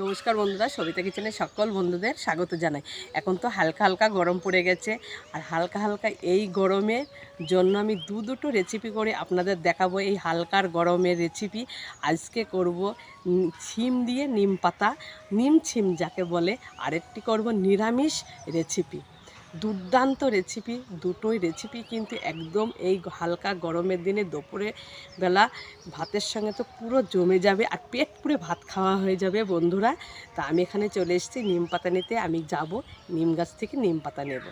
নমস্কার বন্ধুরা, সবিতা কিচেনে সকল বন্ধুদের স্বাগত জানাই। এখন তো হালকা হালকা গরম পড়ে গেছে, আর হালকা হালকা এই গরমের জন্য আমি দুটো রেসিপি করে আপনাদের দেখাবো। এই হালকার গরমের রেসিপি আজকে করব ছিম দিয়ে নিম পাতা, নিম ছিম যাকে বলে। আরেকটি করব নিরামিষ রেসিপি। দুর্দান্ত রেসিপি, দুটোই রেসিপি কিন্তু একদম এই হালকা গরমের দিনে দুপুরে বেলা ভাতের সঙ্গে তো পুরো জমে যাবে, আর পেট পুরে ভাত খাওয়া হয়ে যাবে বন্ধুরা। তা আমি এখানে চলে এসেছি নিম পাতা নিতে। আমি যাব নিম গাছ থেকে নিম পাতা নেব।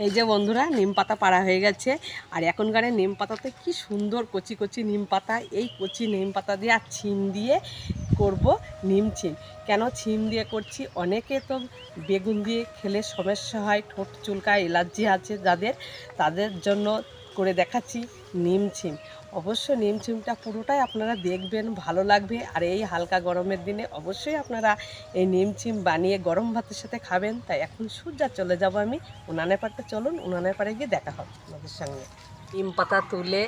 এই যে বন্ধুরা, নিম পাতা পাড়া হয়ে গেছে। আর এখনকার নিম পাতাতে কি সুন্দর কচি কচি নিম পাতা। এই কচি নিম পাতা দিয়ে আর ছিম দিয়ে করব নিম ছিম। কেন ছিম দিয়ে করছি, অনেকে তো বেগুন দিয়ে খেলে সমস্যা হয়, ঠোঁট চুলকায়, অ্যালার্জি আছে যাদের, তাদের জন্য করে দেখাচ্ছি নিম ছিম। অবশ্য নিম ছিমটা পুরোটাই আপনারা দেখবেন, ভালো লাগবে। আর এই হালকা গরমের দিনে অবশ্যই আপনারা এই নিম ছিম বানিয়ে গরম ভাতের সাথে খাবেন। তাই এখন সোজা চলে যাব আমি উনানের পাড়ে। চলুন উনানের পাড়ে গিয়ে দেখা হবে আমাদের সঙ্গে। নিম পাতা তুলে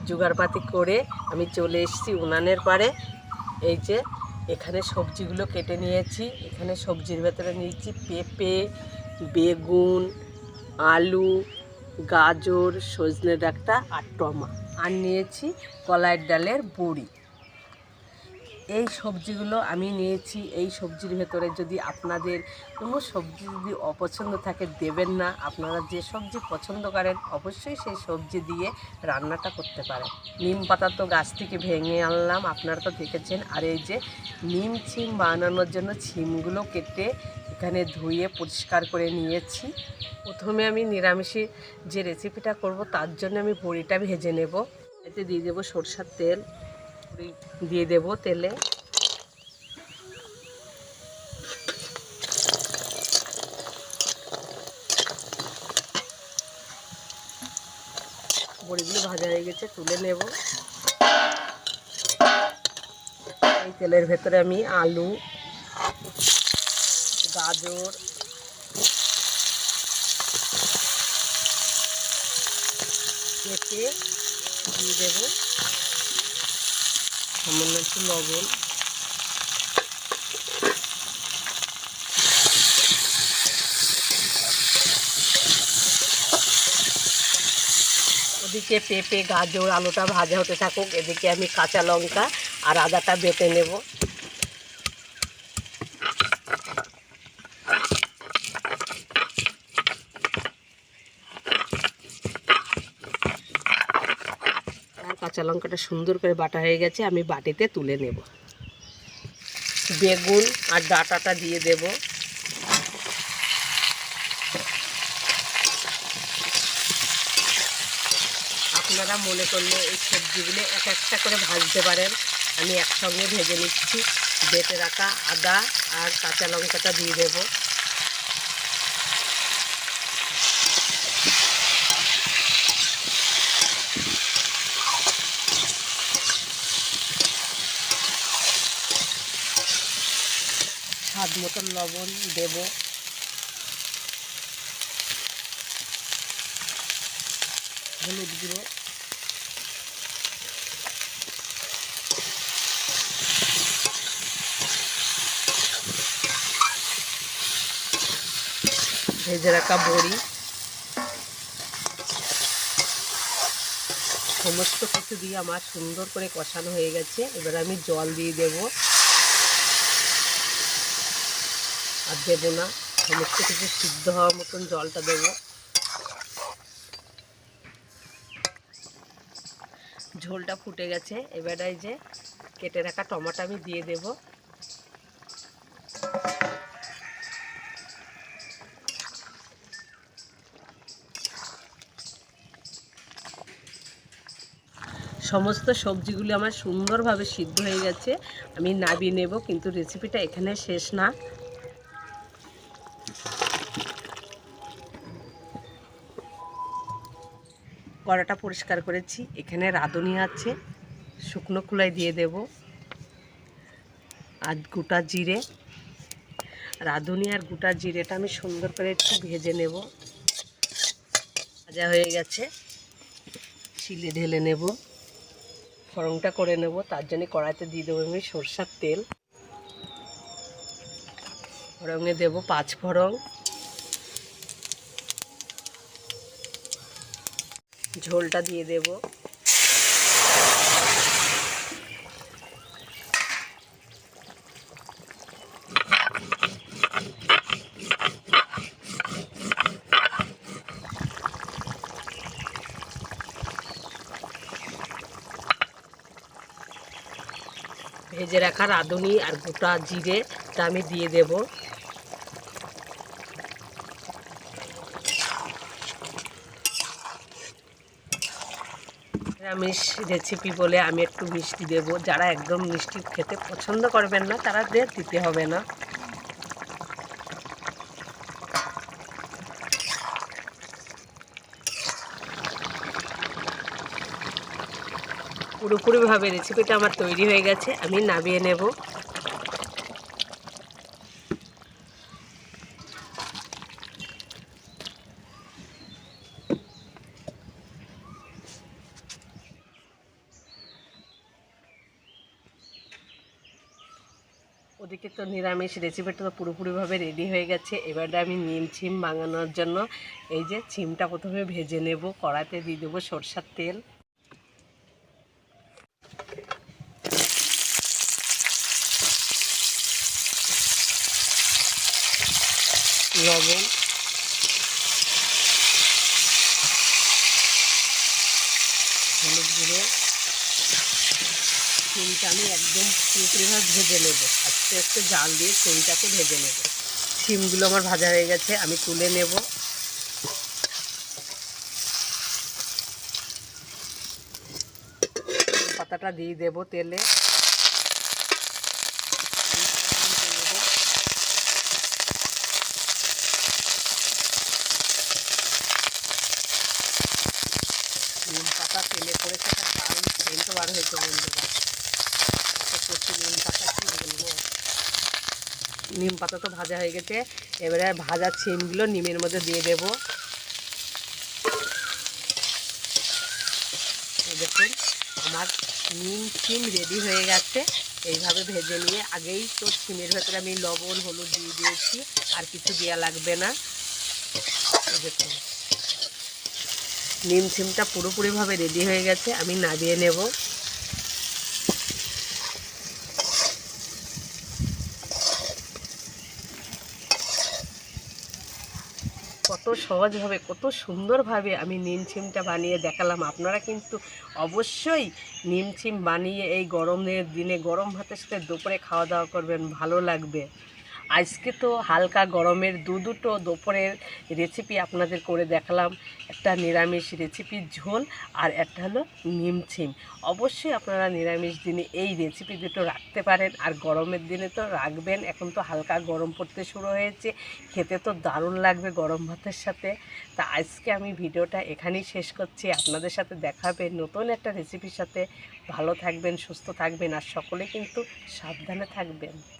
জোগাড়পাতি করে আমি চলে এসেছি উনানের পাড়ে। এই যে এখানে সবজিগুলো কেটে নিয়েছি। এখানে সবজির ভেতরে নিয়েছি পেঁপে, বেগুন, আলু, গাজর, সজনে ডাঁটা আর টমা, আর নিয়েছি কলাইয়ের ডালের বড়ি। এই সবজিগুলো আমি নিয়েছি। এই সবজির ভেতরে যদি আপনাদের কোনো সবজি যদি অপছন্দ থাকে দেবেন না, আপনারা যে সবজি পছন্দ করেন অবশ্যই সেই সবজি দিয়ে রান্নাটা করতে পারেন। নিম পাতা তো গাছ থেকে ভেঙে আনলাম, আপনারা তো দেখেছেন। আর এই যে নিম ছিম বানানোর জন্য ছিমগুলো কেটে এখানে ধুয়ে পরিষ্কার করে নিয়েছি। প্রথমে আমি নিরামিষে যে রেসিপিটা করব তার জন্য আমি বড়িটা ভেজে নেব। এতে দিয়ে দেবো সরষের তেল, দিয়ে দেব তেলে বড়িগুলো ভাজা হয়ে গেছে, তুলে নেব। এই তেলের ভেতরে আমি আলু, গাজর, কেটে দিয়ে দেব, সামান্য একটু লবণ। ওদিকে পেঁপে, গাজর, আলুটা ভাজা হতে থাকুক, এদিকে আমি কাঁচা লঙ্কা আর আদাটা বেটে নেব। কাঁচা লঙ্কাটা সুন্দর করে বাটা হয়ে গেছে, আমি বাটিতে তুলে নেব। বেগুন আর ডাঁটাটা দিয়ে দেব। আপনারা মনে করলে এই সবজিগুলো এক একটা করে ভাজতে পারেন, আমি একসঙ্গে ভেজে নিচ্ছি। বেটে রাখা আদা আর কাঁচা লঙ্কাটা দিয়ে দেব। স্বাদ মতন লবণ দেব। হলুদ গুঁড়ো, ভেজে রাখা বড়ি, সমস্ত কিছু দিয়ে আমার সুন্দর করে কষানো হয়ে গেছে। এবার আমি জল দিয়ে দেব, আর দেবো না, সমস্ত কিছু সিদ্ধ হওয়ার মতন জলটা দেব। ঝোলটা ফুটে গেছে, এবার এই যে কেটে রাখা টমেটো আমি দিয়ে দেব। সমস্ত সবজিগুলি আমার সুন্দরভাবে সিদ্ধ হয়ে গেছে, আমি নামিয়ে নেব। কিন্তু রেসিপিটা এখানে শেষ না। কড়াটা পরিষ্কার করেছি। এখানে রাঁধুনি আছে, শুকনো খোলাই দিয়ে দেব, আর গোটা জিরে। রাঁধুনি আর গোটা জিরেটা আমি সুন্দর করে একটু ভেজে নেব। ভাজা হয়ে গেছে, শিলে ঢেলে নেব, ফোড়নটা করে নেব। তার জন্য কড়াইতে দিয়ে দেবো আমি সরষের তেল। ফোড়নে দেব 5 ফোড়ন, ঝোলটা দিয়ে দেব। ভেজে রাখা রাঁধুনি আর গোটা জিরেটা আমি দিয়ে দেব। নিরামিষ রেসিপি বলে আমি একটু মিষ্টি দেব। যারা একদম মিষ্টি খেতে পছন্দ করবেন না তাদের দিতে হবে না। পুরোপুরিভাবে রেসিপিটা আমার তৈরি হয়ে গেছে, আমি নামিয়ে নেব। ওদিকে তো নিরামিষ রেসিপিটা তো পুরোপুরিভাবে রেডি হয়ে গেছে। এবারে আমি নিম ছিম বানানোর জন্য এই যে ছিমটা প্রথমে ভেজে নেব। কড়াইতে দিয়ে দেবো সরষের তেল, লবণ, হলুদ গুঁড়ো। চিমটা আমি একদম পুরোপুরিভাবে ভেজে নেব। আস্তে আস্তে জাল দিয়ে চিমটাকে ভেজে নেব। শিমগুলো আমার ভাজা হয়ে গেছে, আমি তুলে নেব। পাতাটা দিয়ে দেব তেলে। নিম পাতা তেলে পড়েছে, একটা দারুণ সেন্ট বার হয়েছে বন্ধুরা। এত কচি নিম পাতা কি বলবো। নিম পাতা তো ভাজা হয়ে গেছে, এবারে ভাজা ছিমগুলো নিমের মধ্যে দিয়ে দেব। দেখুন আমার নিম ছিম রেডি হয়ে গেছে। এইভাবে ভেজে নিয়ে আগেই তো ছিমের ভেতরে আমি লবণ হলুদ দিয়ে দিয়েছি, আর কিছু দেওয়া লাগবে না। দেখুন নিম ছিমটা পুরোপুরিভাবে রেডি হয়ে গেছে, আমি নামিয়ে নেব। কত সহজভাবে কত সুন্দরভাবে আমি নিম ছিমটা বানিয়ে দেখালাম। আপনারা কিন্তু অবশ্যই নিম ছিম বানিয়ে এই গরমের দিনে গরম ভাতের সাথে দুপুরে খাওয়া দাওয়া করবেন, ভালো লাগবে। আজকে তো হালকা গরমের দুটো দুপুরের রেসিপি আপনাদের করে দেখালাম। একটা নিরামিষ রেসিপির ঝোল, আর একটা হলো নিম ছিম। অবশ্যই আপনারা নিরামিষ দিনে এই রেসিপি দুটো রাখতে পারেন, আর গরমের দিনে তো রাখবেন। এখন তো হালকা গরম পড়তে শুরু হয়েছে, খেতে তো দারুণ লাগবে গরম ভাতের সাথে। তা আজকে আমি ভিডিওটা এখানেই শেষ করছি। আপনাদের সাথে দেখা হবে নতুন একটা রেসিপির সাথে। ভালো থাকবেন, সুস্থ থাকবেন, আর সকলে কিন্তু সাবধানে থাকবেন।